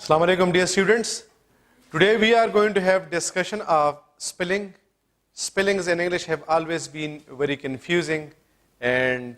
Assalamu alaikum dear students. Today we are going to have discussion of spelling. Spellings in English have always been very confusing and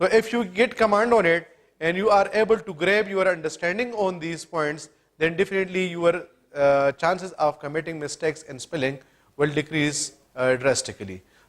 So if you get command on it and you are able to grab your understanding on these points, then definitely your chances of committing mistakes in spelling will decrease drastically.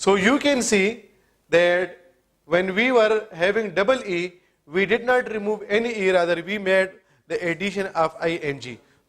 So you can see that when we were having double E, we did not remove any E, rather we made the addition of ing.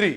3.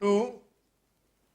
2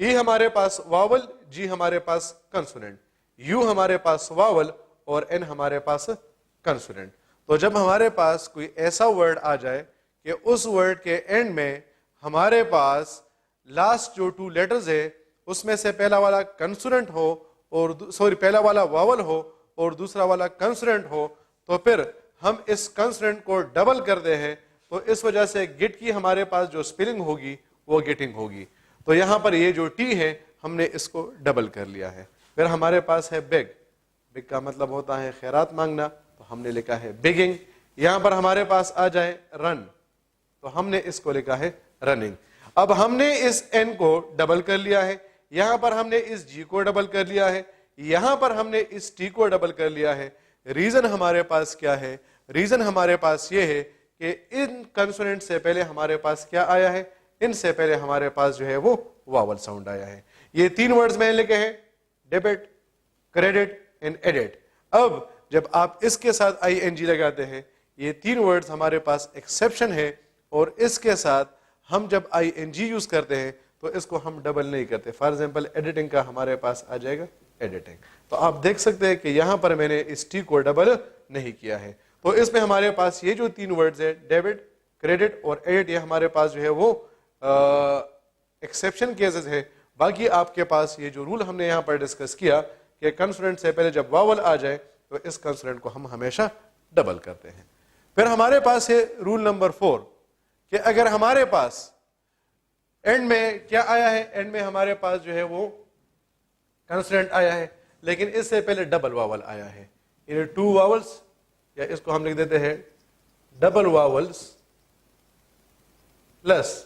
ای ہمارے پاس واول, جی ہمارے پاس کنسوننٹ, you ہمارے پاس واول اور N ہمارے پاس کنسوننٹ. تو جب ہمارے پاس کوئی ایسا ورڈ آ جائے کہ اس ورڈ کے اینڈ میں ہمارے پاس لاسٹ جو 2 لیٹرز ہے اس میں سے پہلا والا کنسوننٹ ہو اور پہلا والا واول ہو اور دوسرا والا کنسوننٹ ہو, تو پھر ہم اس کنسوننٹ کو ڈبل کرتے ہیں, تو اس وجہ سے گٹ کی ہمارے پاس جو اسپیلنگ ہوگی وہ گیٹنگ ہوگی. تو یہاں پر یہ جو ٹی ہے ہم نے اس کو ڈبل کر لیا ہے. پھر ہمارے پاس ہے بیگ, بیگ کا مطلب ہوتا ہے خیرات مانگنا, تو ہم نے لکھا ہے بیگنگ. یہاں پر ہمارے پاس آ جائے رن, تو ہم نے اس کو لکھا ہے رننگ. اب ہم نے اس این کو ڈبل کر لیا ہے, یہاں پر ہم نے اس جی کو ڈبل کر لیا ہے, یہاں پر ہم نے اس ٹی کو ڈبل کر لیا ہے. ریزن ہمارے پاس کیا ہے؟ ریزن ہمارے پاس یہ ہے کہ ان کنسوننٹ سے پہلے ہمارے پاس کیا آیا ہے؟ ان سے پہلے ہمارے پاس جو ہے وہ واول ساؤنڈ آیا ہے. یہ 3 ورڈز میں نے لکھے ہیں, ڈیبٹ, کریڈٹ اینڈ ایڈٹ. اب جب آپ اس کے ساتھ آئی این جی لگاتے ہیں, یہ 3 ورڈز ہمارے پاس ایکسیپشن ہے, اور اس کے ساتھ ہم جب آئی این جی یوز کرتے ہیں تو اس کو ہم ڈبل نہیں کرتے. فار ایگزامپل ایڈیٹنگ کا ہمارے پاس آ جائے گا ایڈیٹنگ, تو آپ دیکھ سکتے ہیں کہ یہاں پر میں نے اس ٹی کو ڈبل نہیں کیا ہے. تو اس میں ہمارے پاس یہ جو 3 ورڈز ہے ڈیبٹ, کریڈٹ اور ایڈٹ, یہ ہمارے پاس جو ہے وہ ایکسیپشن کیسز ہے. باقی آپ کے پاس یہ جو رول ہم نے یہاں پر ڈسکس کیا کہ کنسوننٹ سے پہلے جب واول آ جائے تو اس کنسوننٹ کو ہم ہمیشہ ڈبل کرتے ہیں. پھر ہمارے پاس ہے رول نمبر 4 کہ اگر ہمارے پاس اینڈ میں کیا آیا ہے, اینڈ میں ہمارے پاس جو ہے وہ کنسوننٹ آیا ہے لیکن اس سے پہلے ڈبل واول آیا ہے, یعنی 2 واولس, یا اس کو ہم لکھ دیتے ہیں double vowels plus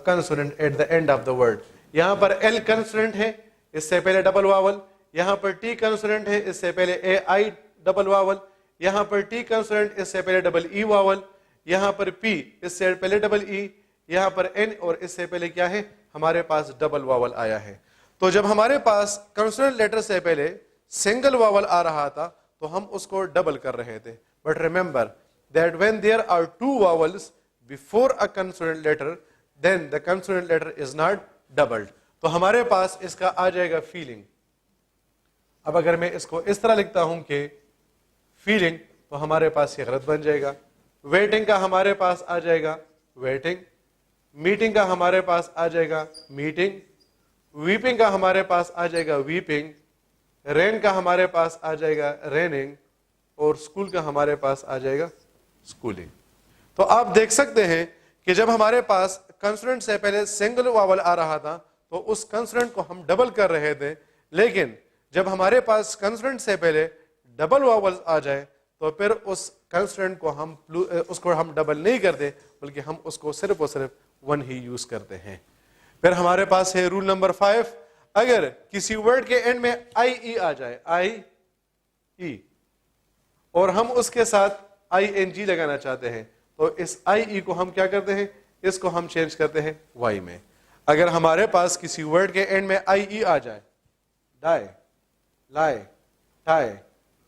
consonant at the end of the word. یہاں پر ایل کنسوننٹ ہے, اس سے پہلے ڈبل واول. یہاں پر ٹی کنسوننٹ ہے, اس سے پہلے اے آئی ڈبل واول. یہاں پر ٹی کنسوننٹ, اس سے پہلے ڈبل ای واول. یہاں پر پی, اس سے پہلے ڈبل ای. یہاں پر این, اور اس سے پہلے کیا ہے ہمارے پاس ڈبل واول آیا ہے. تو جب ہمارے پاس کنسوننٹ لیٹر سے پہلے سنگل واول آ رہا تھا تو ہم اس کو ڈبل کر رہے تھے. But remember that when there are 2 vowels before a consonant letter, then the consonant letter is not doubled. تو ہمارے پاس اس کا آ جائے گا فیلنگ. اب اگر میں اس کو اس طرح لکھتا ہوں کہ فیلنگ, تو ہمارے پاس یہ غلط بن جائے گا. ویٹنگ کا ہمارے پاس آ جائے گا ویٹنگ. میٹنگ کا ہمارے پاس آ جائے گا میٹنگ. ویپنگ کا ہمارے پاس آ جائے گا ویپنگ. رین کا ہمارے پاس آ جائے گا ریننگ. اور اسکول کا ہمارے پاس آ جائے گا اسکولنگ. تو آپ دیکھ سکتے ہیں کہ جب ہمارے پاس کنسوننٹ سے پہلے سنگل واول آ رہا تھا تو اس کنسوننٹ کو ہم ڈبل کر رہے تھے, لیکن جب ہمارے پاس کنسوننٹ سے پہلے ڈبل واول آ جائے تو پھر اس کنسوننٹ کو ہم ڈبل نہیں کرتے, بلکہ ہم اس کو صرف اور صرف 1 ہی یوز کرتے ہیں. پھر ہمارے پاس ہے رول نمبر 5, اگر کسی ورڈ کے اینڈ میں آئی ای آ جائے, آئی ای, اور ہم اس کے ساتھ آئی این جی لگانا چاہتے ہیں, تو اس آئی ای کو ہم کیا کرتے ہیں, اس کو ہم چینج کرتے ہیں وائی میں. اگر ہمارے پاس کسی ورڈ کے اینڈ میں آئی ای آ جائے, ڈائی, لائی, ٹائی,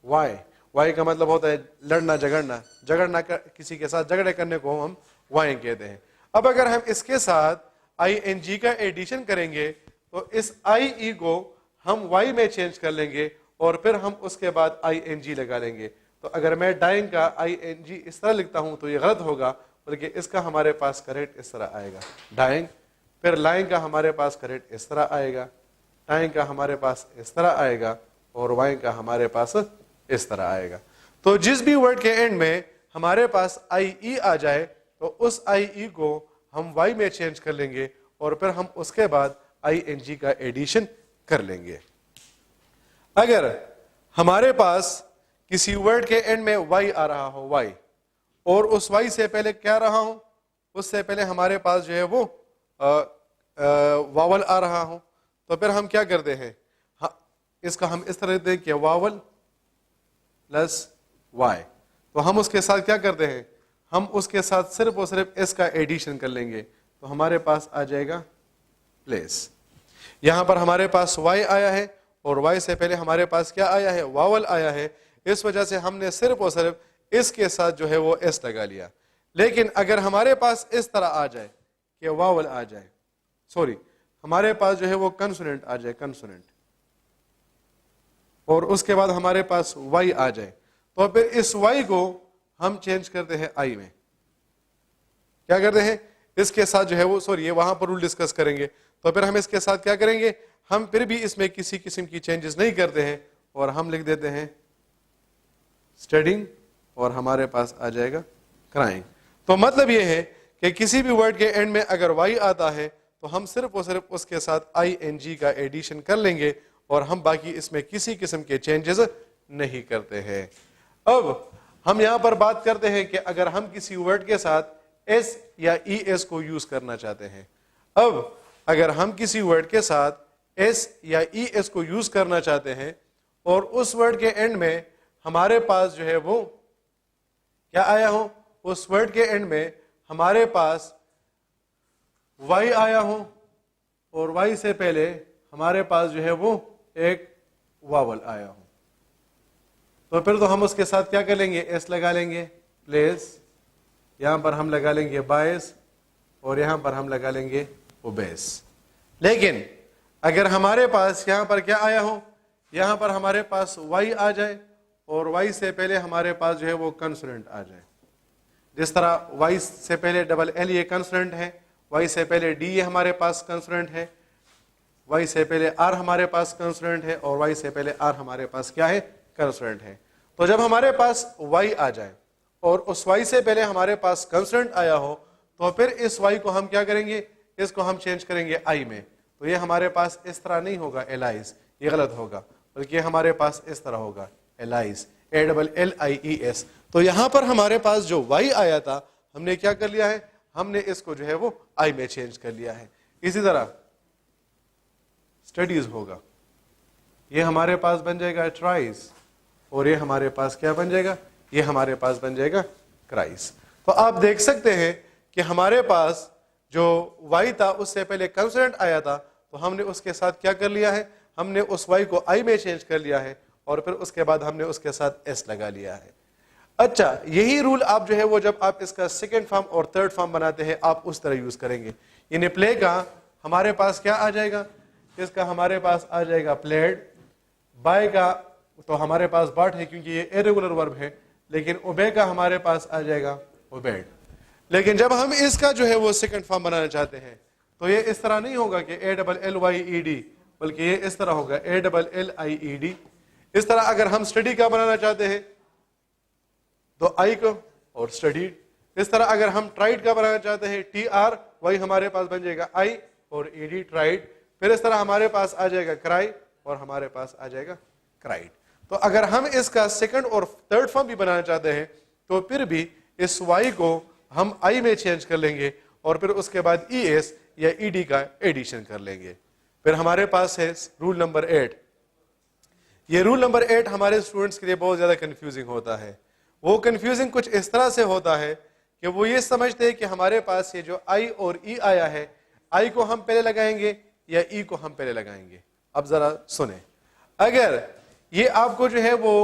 وائی, وائی کا مطلب ہوتا ہے لڑنا جھگڑنا, جھگڑنا کسی کے ساتھ جھگڑے کرنے کو ہم وائی کہتے ہیں. اب اگر ہم اس کے ساتھ آئی این جی کا ایڈیشن کریں گے تو اس آئی ای کو ہم وائی میں چینج کر لیں گے, اور پھر ہم اس کے بعد آئی این جی لگا لیں گے. تو اگر میں ڈائنگ کا آئی این جی اس طرح لکھتا ہوں تو یہ غلط ہوگا, بلکہ اس کا ہمارے پاس کریکٹ اس طرح آئے گا ڈائنگ. پھر لائن کا ہمارے پاس کریکٹ اس طرح آئے گا, ٹائنگ کا ہمارے پاس اس طرح آئے گا, اور وائن کا ہمارے پاس اس طرح آئے گا. تو جس بھی ورڈ کے اینڈ میں ہمارے پاس آئی ای آ جائے تو اس آئی ای کو ہم وائی میں چینج کر لیں گے, اور پھر ہم اس کے بعد آئی این جی کا ایڈیشن کر لیں گے. اگر ہمارے پاس کسی ورڈ کے اینڈ میں وائی آ رہا ہو, وائی, اور اس وائی سے پہلے کیا رہا ہوں, اس سے پہلے ہمارے پاس جو ہے وہ واول آ رہا ہوں, تو پھر ہم کیا کرتے ہیں, اس کا ہم اس طرح دیتے ہیں کہ واول پلس وائی. تو ہم اس کے ساتھ کیا کرتے ہیں, ہم اس کے ساتھ صرف اور صرف اس کا ایڈیشن کر لیں گے, تو ہمارے پاس آ جائے گا پلیس. یہاں پر ہمارے پاس وائی آیا ہے, اور وائی سے پہلے ہمارے پاس کیا آیا ہے, واول آیا ہے. اس وجہ سے ہم نے صرف اور صرف اس کے ساتھ جو ہے وہ ایس لگا لیا. لیکن اگر ہمارے پاس اس طرح آ جائے کہ واول آ جائے, سوری, ہمارے پاس جو ہے وہ کنسوننٹ آ جائے, کنسوننٹ, اور اس کے بعد ہمارے پاس وائی آ جائے, تو پھر اس وائی کو ہم چینج کرتے ہیں آئی میں. کیا کرتے ہیں اس کے ساتھ جو ہے وہ, سوری یہ وہاں پر رول ڈسکس کریں گے, تو پھر ہم اس کے ساتھ کیا کریں گے, ہم پھر بھی اس میں کسی قسم کی چینجز نہیں کرتے ہیں اور ہم لکھ دیتے ہیں اسٹڈنگ, اور ہمارے پاس آ جائے گا کرائنگ. تو مطلب یہ ہے کہ کسی بھی ورڈ کے اینڈ میں اگر وائی آتا ہے تو ہم صرف اور صرف اس کے ساتھ آئی این جی کا ایڈیشن کر لیں گے اور ہم باقی اس میں کسی قسم کے چینجز نہیں کرتے ہیں. اب ہم یہاں پر بات کرتے ہیں کہ اگر ہم کسی ورڈ کے ساتھ ایس یا ای ایس کو یوز کرنا چاہتے ہیں. اب اگر ہم کسی ورڈ کے ساتھ ایس یا ای ایس کو یوز کرنا چاہتے ہیں اور اس ورڈ کے اینڈ میں ہمارے پاس جو ہے وہ کیا آیا ہو, اس ورڈ کے اینڈ میں ہمارے پاس وائی آیا ہو اور وائی سے پہلے ہمارے پاس جو ہے وہ ایک واول آیا ہو, تو پھر تو ہم اس کے ساتھ کیا کر لیں گے, ایس لگا لیں گے, پلیس, یہاں پر ہم لگا لیں گے بائس, اور یہاں پر ہم لگا لیں گے اوبیس. لیکن اگر ہمارے پاس یہاں پر کیا آیا ہو, یہاں پر ہمارے پاس وائی آ جائے اور وائی سے پہلے ہمارے پاس جو ہے وہ کنسوننٹ آ جائے, جس طرح وائی سے پہلے ڈبل ایل یہ کنسوننٹ ہے, وائی سے پہلے ڈی یہ ہمارے پاس کنسوننٹ ہے, وائی سے پہلے آر ہمارے پاس کنسوننٹ ہے, اور وائی سے پہلے آر ہمارے پاس کیا ہے, کنسوننٹ ہے. تو جب ہمارے پاس وائی آ جائے اور اس وائی سے پہلے ہمارے پاس کنسوننٹ آیا ہو تو پھر اس وائی کو ہم کیا کریں گے, اس کو ہم چینج کریں گے آئی میں. تو یہ ہمارے پاس اس طرح نہیں ہوگا ایلائز, یہ غلط ہوگا, بلکہ ہمارے پاس اس طرح ہوگا allies, a double L I E S. تو یہاں پر ہمارے پاس جو وائی آیا تھا ہم نے کیا کر لیا ہے, ہم نے اس کو جو ہے وہ آئی میں چینج کر لیا ہے. اسی طرح اسٹڈیز ہوگا, یہ ہمارے پاس بن جائے گا ٹرائز, اور یہ ہمارے پاس کیا بن جائے گا, یہ ہمارے پاس بن جائے گا کرائز. تو آپ دیکھ سکتے ہیں کہ ہمارے پاس جو وائی تھا اس سے پہلے کنسوننٹ آیا تھا, تو ہم نے اس کے ساتھ کیا کر لیا ہے, ہم نے اس وائی کو آئی میں چینج کر لیا ہے, اور پھر اس کے بعد ہم نے اس کے ساتھ ایس لگا لیا ہے. اچھا, یہی رول آپ جو ہے وہ جب آپ اس کا سیکنڈ فارم اور تھرڈ فارم بناتے ہیں آپ اس طرح یوز کریں گے. یعنی پلے کا ہمارے پاس کیا آ جائے گا, اس کا ہمارے پاس آ جائے گا پلیڈ, بائی کا تو ہمارے پاس باٹ ہے کیونکہ یہ ایریگولر ورب ہے, لیکن اوبے کا ہمارے پاس آ جائے گا اوبیڈ. لیکن جب ہم اس کا جو ہے وہ سیکنڈ فارم بنانا چاہتے ہیں تو یہ اس طرح نہیں ہوگا کہ A double L Y E D, بلکہ یہ اس طرح ہوگا A double L I E D. اس طرح اگر ہم اسٹڈی کا بنانا چاہتے ہیں تو آئی کو اور اسٹڈیڈ. اس طرح اگر ہم ٹرائڈ کا بنانا چاہتے ہیں ٹی آر وائی ہمارے پاس بن جائے گا آئی اور ای ڈی ٹرائڈ. پھر اس طرح ہمارے پاس آ جائے گا کرائی اور ہمارے پاس آ جائے گا کرائڈ. تو اگر ہم اس کا سیکنڈ اور تھرڈ فارم بھی بنانا چاہتے ہیں تو پھر بھی اس وائی کو ہم آئی میں چینج کر لیں گے اور پھر اس کے بعد ای ایس یا ای ڈی کا ایڈیشن کر لیں گے. پھر ہمارے پاس ہے رول نمبر 8. یہ رول نمبر 8 ہمارے اسٹوڈنٹس کے لیے بہت زیادہ کنفیوزنگ ہوتا ہے. وہ کنفیوزنگ کچھ اس طرح سے ہوتا ہے کہ وہ یہ سمجھتے ہیں کہ ہمارے پاس یہ جو آئی اور ای آیا ہے, آئی کو ہم پہلے لگائیں گے یا ای کو ہم پہلے لگائیں گے. اب ذرا سنیں, اگر یہ آپ کو جو ہے وہ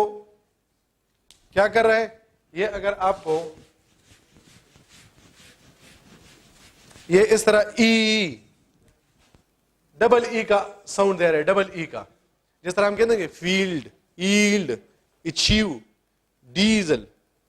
کیا کر رہا ہے, یہ اگر آپ کو یہ اس طرح ای ڈبل ای کا ساؤنڈ دے رہا ہے, ڈبل ای کا, جس طرح ہم کہتے ہیں کہ field, yield, achieve, diesel,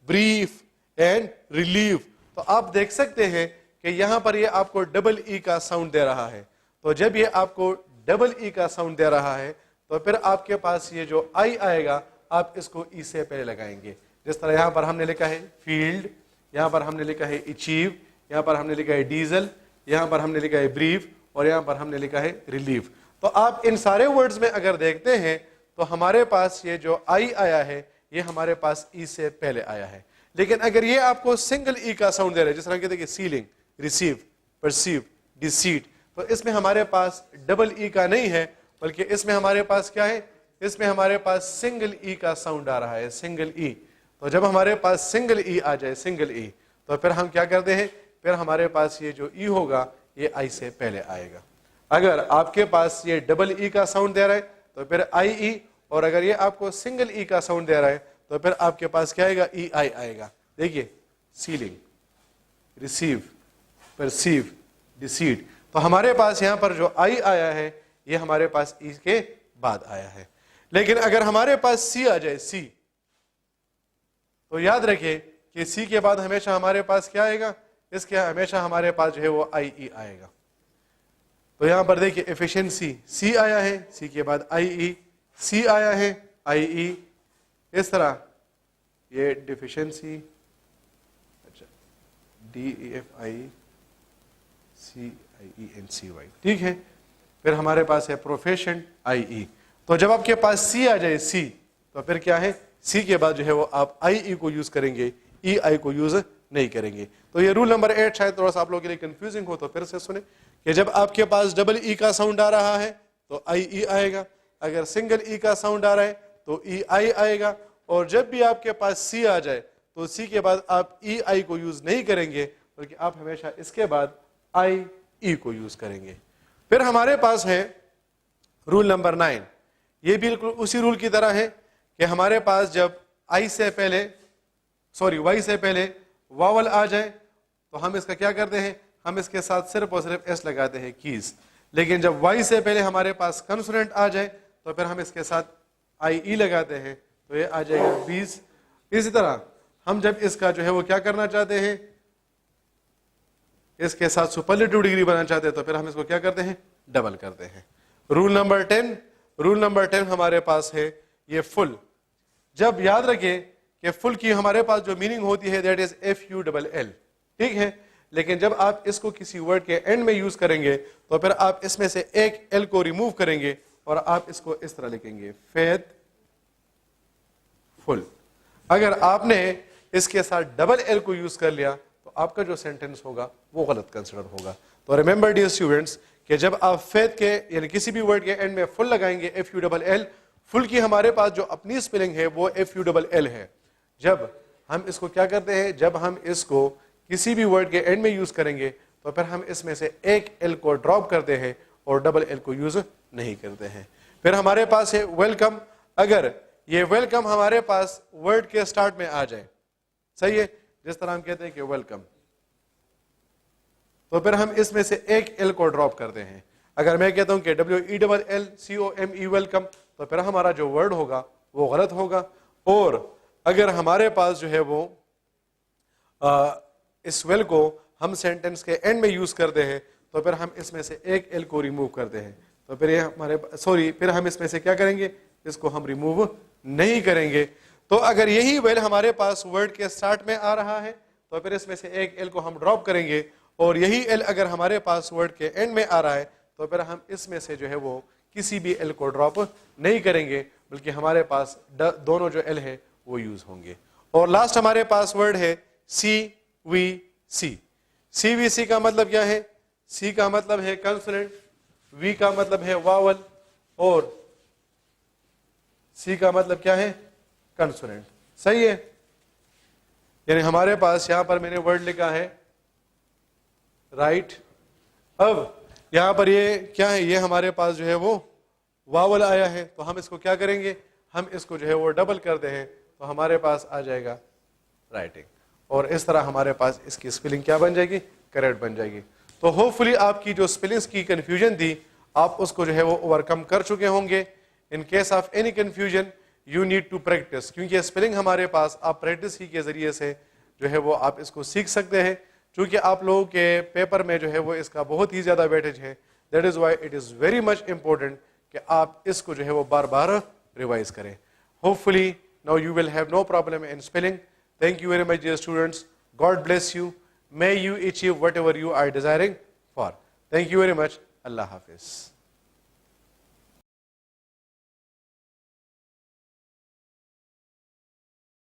brief and relieve. تو آپ دیکھ سکتے ہیں کہ یہاں پر یہ آپ کو ڈبل ای کا ساؤنڈ دے رہا ہے. تو جب یہ آپ کو ڈبل ای کا ساؤنڈ دے رہا ہے تو پھر آپ کے پاس یہ جو آئی آئے گا آپ اس کو ای سے پہلے لگائیں گے. جس طرح یہاں پر ہم نے لکھا ہے فیلڈ, یہاں پر ہم نے لکھا ہے اچیو, یہاں پر ہم نے لکھا ہے ڈیزل, یہاں پر ہم نے لکھا ہے بریف, اور یہاں پر ہم نے لکھا ہے ریلیف. تو آپ ان سارے ورڈز میں اگر دیکھتے ہیں تو ہمارے پاس یہ جو آئی آیا ہے یہ ہمارے پاس ای سے پہلے آیا ہے. لیکن اگر یہ آپ کو سنگل ای کا ساؤنڈ دے رہا ہے, جس طرح کہتے ہیں کہ سیلنگ, ریسیو, پرسیو, ڈیسیٹ, تو اس میں ہمارے پاس ڈبل ای کا نہیں ہے, بلکہ اس میں ہمارے پاس کیا ہے, اس میں ہمارے پاس سنگل ای کا ساؤنڈ آ رہا ہے, سنگل ای. تو جب ہمارے پاس سنگل ای آ جائے, سنگل ای, تو پھر ہم کیا کرتے ہیں, پھر ہمارے پاس یہ جو ای ہوگا یہ آئی سے پہلے آئے گا. اگر آپ کے پاس یہ ڈبل ای کا ساؤنڈ دے رہا ہے تو پھر آئی ای, اور اگر یہ آپ کو سنگل ای کا ساؤنڈ دے رہا ہے تو پھر آپ کے پاس کیا آئے گا, ای آئی آئے گا. دیکھیے سیلنگ, ریسیو, پرسیو, ڈیسیڈ. تو ہمارے پاس یہاں پر جو آئی آیا ہے یہ ہمارے پاس ای کے بعد آیا ہے. لیکن اگر ہمارے پاس سی آ جائے, سی, تو یاد رکھے کہ سی کے بعد ہمیشہ ہمارے پاس کیا آئے گا, اس کے ہمیشہ ہمارے پاس جو ہے وہ آئی ای آئے گا. تو یہاں پر دیکھیے ایفیشنسی سی آیا ہے, سی کے بعد آئی ای, سی آیا ہے آئی ای, اس طرح یہ ڈیفیشنسی, اچھا ڈی ای ایف آئی سی آئی ای این سی وائی, ٹھیک ہے. پھر ہمارے پاس ہے پروفیشن آئی ای. تو جب آپ کے پاس سی آ جائے, سی, تو پھر کیا ہے, سی کے بعد جو ہے وہ آپ آئی ای کو یوز کریں گے, ای آئی کو یوز نہیں کریں گے. تو یہ رول نمبر 8 شاید تھوڑا سا آپ لوگوں کے لیے کنفیوزنگ ہو, تو پھر سے سنیں کہ جب آپ کے پاس ڈبل ای کا ساؤنڈ آ رہا ہے تو آئی ای آئے گا, اگر سنگل ای کا ساؤنڈ آ رہا ہے تو ای آئی آئے گا, اور جب بھی آپ کے پاس سی آ جائے تو سی کے بعد آپ ای آئی کو یوز نہیں کریں گے, بلکہ آپ ہمیشہ اس کے بعد آئی ای کو یوز کریں گے. پھر ہمارے پاس ہے رول نمبر 9. یہ بالکل اسی رول کی طرح ہے کہ ہمارے پاس جب آئی سے پہلے, سوری وائی سے پہلے واول آ جائے تو ہم اس کا کیا کرتے ہیں, ہم اس کے ساتھ صرف اور صرف ایس لگاتے ہیں, کیز. لیکن جب وائی سے پہلے ہمارے پاس کنسوننٹ آ جائے تو پھر ہم اس کے ساتھ آئی ای لگاتے ہیں, تو یہ آ جائے گا بیز. اسی طرح ہم جب اس کا جو ہے وہ کیا کرنا چاہتے ہیں, اس کے ساتھ سپرلیٹو ڈگری بنانا چاہتے ہیں, تو پھر ہم اس کو کیا کرتے ہیں, ڈبل کرتے ہیں. رول نمبر 10, رول نمبر 10 ہمارے پاس ہے یہ فل. جب یاد رکھیں کہ فل کی ہمارے پاس جو میننگ ہوتی ہے that is if u double L, ٹھیک ہے. لیکن جب آپ اس کو کسی ورڈ کے اینڈ میں یوز کریں گے تو پھر آپ اس میں سے ایک ایل کو ریموو کریں گے اور آپ اس کو اس طرح لکھیں گے, فیتھ فل. اگر آپ نے اس کے ساتھ ڈبل ایل کو یوز کر لیا تو آپ کا جو سینٹینس ہوگا وہ غلط کنسیڈر ہوگا. تو ریمبر ڈیئر اسٹوڈنٹس کہ جب آپ فیتھ کے یعنی کسی بھی ورڈ کے اینڈ میں فل لگائیں گے, ایف یو ڈبل ایل, فل کی ہمارے پاس جو اپنی اسپیلنگ ہے وہ ایف یو ڈبل ایل ہے. جب ہم اس کو کیا کرتے ہیں, جب ہم اس کو کسی بھی ورڈ کے اینڈ میں یوز کریں گے تو پھر ہم اس میں سے ایک ایل کو ڈراپ کرتے ہیں اور ڈبل ایل کو یوز نہیں کرتے ہیں. پھر ہمارے پاس ہے ویلکم. اگر یہ ویلکم ہمارے پاس ورڈ کے سٹارٹ میں آ جائے, صحیح ہے, جس طرح ہم کہتے ہیں کہ ویلکم, تو پھر ہم اس میں سے ایک ایل کو ڈراپ کرتے ہیں. اگر میں کہتا ہوں کہ WELLCOME ویلکم, تو پھر ہمارا جو ورڈ ہوگا وہ غلط ہوگا. اور اگر ہمارے پاس جو ہے وہ اس ویل کو ہم سینٹینس کے اینڈ میں یوز کرتے ہیں تو پھر ہم اس میں سے ایک ایل کو ریموو کرتے ہیں, تو پھر یہ ہمارے پھر ہم اس میں سے کیا کریں گے, اس کو ہم ریموو نہیں کریں گے. تو اگر یہی ویل ہمارے پاس ورڈ کے سٹارٹ میں آ رہا ہے تو پھر اس میں سے ایک ایل کو ہم ڈراپ کریں گے, اور یہی ایل اگر ہمارے پاس ورڈ کے اینڈ میں آ رہا ہے تو پھر ہم اس میں سے جو ہے وہ کسی بھی ایل کو ڈراپ نہیں کریں گے, بلکہ ہمارے پاس دونوں جو ایل ہے وہ یوز ہوں گے. اور لاسٹ ہمارے پاس ورڈ ہے سی وی سی. سی وی سی کا مطلب کیا ہے, سی کا مطلب ہے کنسوننٹ, وی کا مطلب ہے واول, اور سی کا مطلب کیا ہے, کنسوننٹ. صحیح ہے, یعنی ہمارے پاس یہاں پر میں نے ورڈ لکھا ہے رائٹ. اب یہاں پر یہ کیا ہے, یہ ہمارے پاس جو ہے وہ واول آیا ہے, تو ہم اس کو کیا کریں گے, ہم اس کو جو ہے وہ ڈبل کرتے ہیں تو ہمارے پاس آ جائے گا رائٹنگ, اور اس طرح ہمارے پاس اس کی اسپیلنگ کیا بن جائے گی, کریکٹ بن جائے گی. تو ہوپ فلی آپ کی جو اسپیلنگس کی کنفیوژن تھی آپ اس کو جو ہے وہ اوور کم کر چکے ہوں گے. In case of any confusion you need to practise, کیونکہ اسپیلنگ ہمارے پاس آپ پریکٹس ہی کے ذریعے سے جو ہے وہ آپ اس کو سیکھ سکتے ہیں, چونکہ آپ لوگوں کے پیپر میں جو ہے وہ اس کا بہت ہی زیادہ ویٹیج ہے. That is why it is very much important کہ آپ اس کو جو ہے وہ بار بار ریوائز کریں. Hope fully now you will have no problem in spelling. Thank you very much dear students. God bless you. May you achieve whatever you are desiring for. Thank you very much. Allah Hafiz.